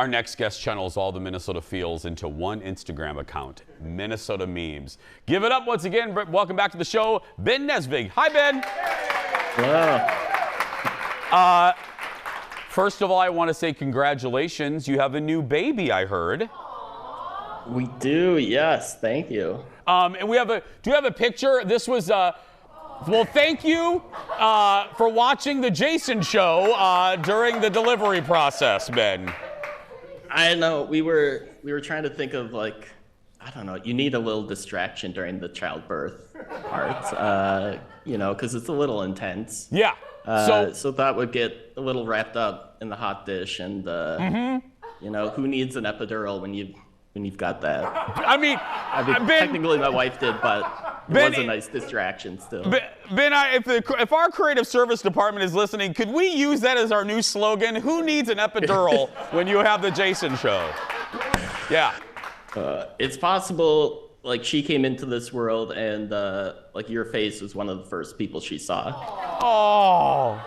Our next guest channels all the Minnesota feels into one Instagram account, Minnesota Memes. Give it up once again. Welcome back to the show, Ben Nesvig. Hi, Ben. Hello. First of all, I want to say congratulations. You have a new baby, I heard. We do, yes. Thank you. And do you have a picture? This was, well, thank you for watching the Jason show during the delivery process, Ben. I know, we were trying to think of, like, I don't know, you need a little distraction during the childbirth part, you know, because it's a little intense. Yeah. So that would get a little wrapped up in the hot dish, and you know, who needs an epidural when you've got that? I mean, technically my wife did, but it was a nice distraction still. Ben, if our creative service department is listening, could we use that as our new slogan? Who needs an epidural when you have the Jason show? Yeah. It's possible. Like, she came into this world, and like, your face was one of the first people she saw. Oh.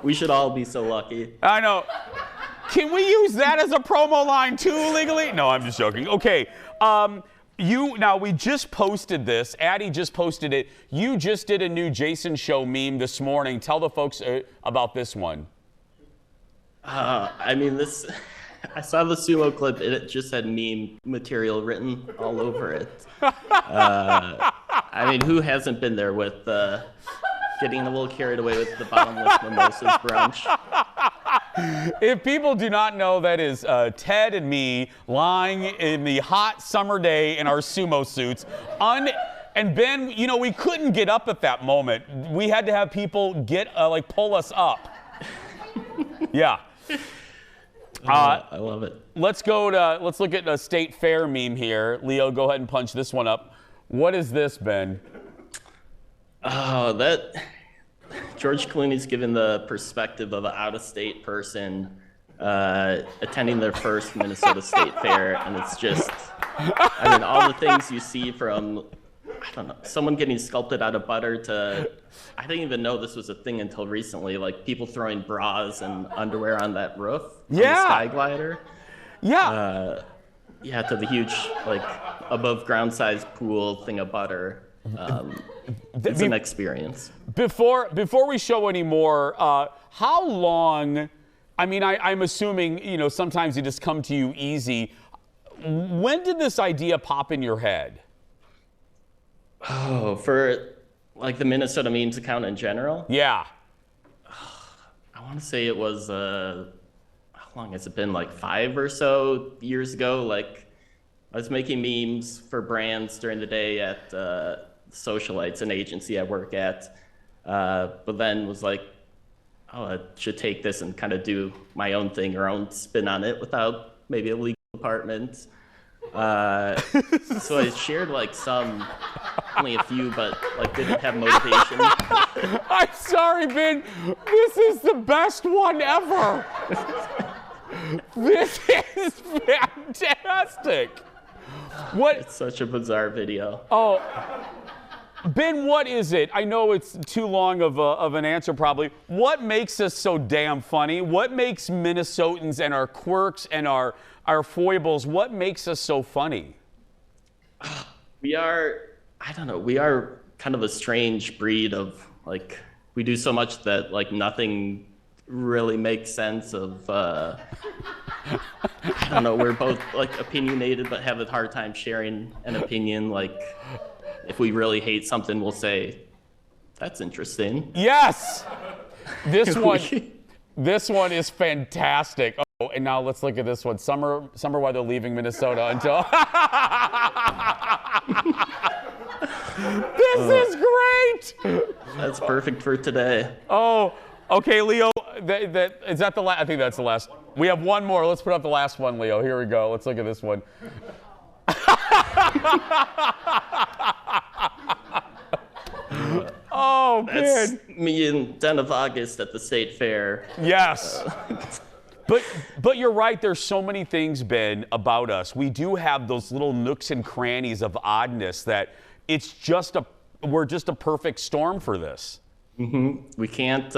We should all be so lucky. I know. Can we use that as a promo line too legally? No, I'm just joking. Okay. Now we just posted this. Addie just posted it. You just did a new Jason show meme this morning. Tell the folks about this one. I mean, I saw the sumo clip, and it just had meme material written all over it. I mean, who hasn't been there with getting a little carried away with the bottomless mimosas brunch? If people do not know, that is Ted and me lying in the hot summer day in our sumo suits. And Ben, you know, we couldn't get up at that moment. We had to have people pull us up. Yeah. I love it. Let's look at a State Fair meme here. Leo, go ahead and punch this one up. What is this, Ben? Oh, that George Clooney's given the perspective of an out-of-state person attending their first Minnesota State Fair, and it's just, I mean, all the things you see from, I don't know, someone getting sculpted out of butter to, I didn't even know this was a thing until recently, like people throwing bras and underwear on that roof, on the sky glider. Yeah. Yeah, to the huge, like, above ground size pool thing of butter. It's an experience. Before we show any more, how long, I mean, I'm assuming, you know, sometimes they just come to you easy. When did this idea pop in your head? Oh, for like the Minnesota Memes account in general? Yeah. I want to say it was, how long has it been? Like 5 or so years ago. Like, I was making memes for brands during the day at Socialites, an agency I work at. But then was like, oh, I should take this and kind of do my own thing or own spin on it without maybe a legal department. So I shared like only a few, but like didn't have motivation. I'm sorry, Ben. This is the best one ever. This is fantastic. It's such a bizarre video. Oh, Ben, what is it? I know it's too long of an answer probably. What makes us so damn funny? What makes Minnesotans and our quirks and our foibles, what makes us so funny? We are kind of a strange breed of, like, we do so much that like nothing really makes sense of, I don't know, we're both like opinionated but have a hard time sharing an opinion. Like, if we really hate something, we'll say, that's interesting. Yes! This one is fantastic. Oh, and now let's look at this one. Summer while they're leaving Minnesota until... This is great! That's perfect for today. Oh, okay, Leo, is that the last? I think that's the last. We have one more. Let's put up the last one, Leo. Here we go. Let's look at this one. Oh, that's man. Me in Den of August at the State Fair. Yes. But you're right. There's so many things, Ben, about us. We do have those little nooks and crannies of oddness that we're just a perfect storm for this. Mm-hmm. We can't,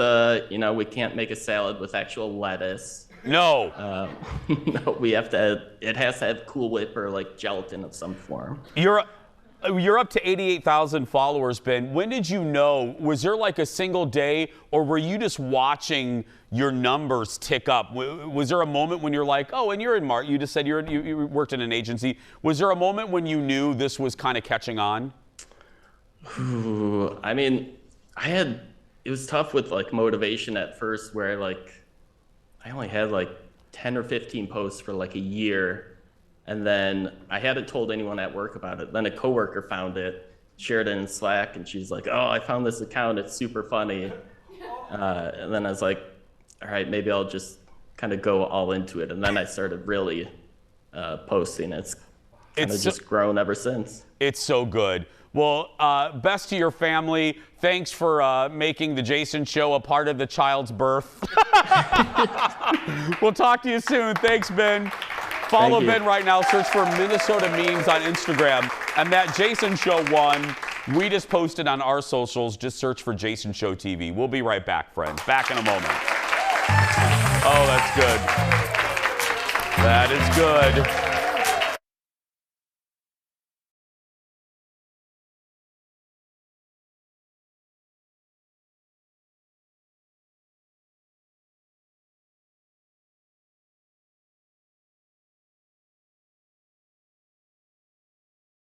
we can't make a salad with actual lettuce. No. No, it has to have Cool Whip or like gelatin of some form. You're up to 88,000 followers, Ben. When did you know? Was there like a single day, or were you just watching your numbers tick up? Was there a moment when you're like, oh, and you're in you just said you worked in an agency. Was there a moment when you knew this was kind of catching on? Ooh, I mean, it was tough with like motivation at first, where like I only had like 10 or 15 posts for like a year. And then I hadn't told anyone at work about it. Then a coworker found it, shared it in Slack, and she's like, oh, I found this account. It's super funny. And then I was like, all right, maybe I'll just kind of go all into it. And then I started really posting. It's kind of just grown ever since. It's so good. Well, best to your family. Thanks for making the Jason Show a part of the child's birth. We'll talk to you soon. Thanks, Ben. Follow Ben right now. Search for Minnesota Memes on Instagram. And that Jason Show one, we just posted on our socials. Just search for Jason Show TV. We'll be right back, friends. Back in a moment. Oh, that's good. That is good.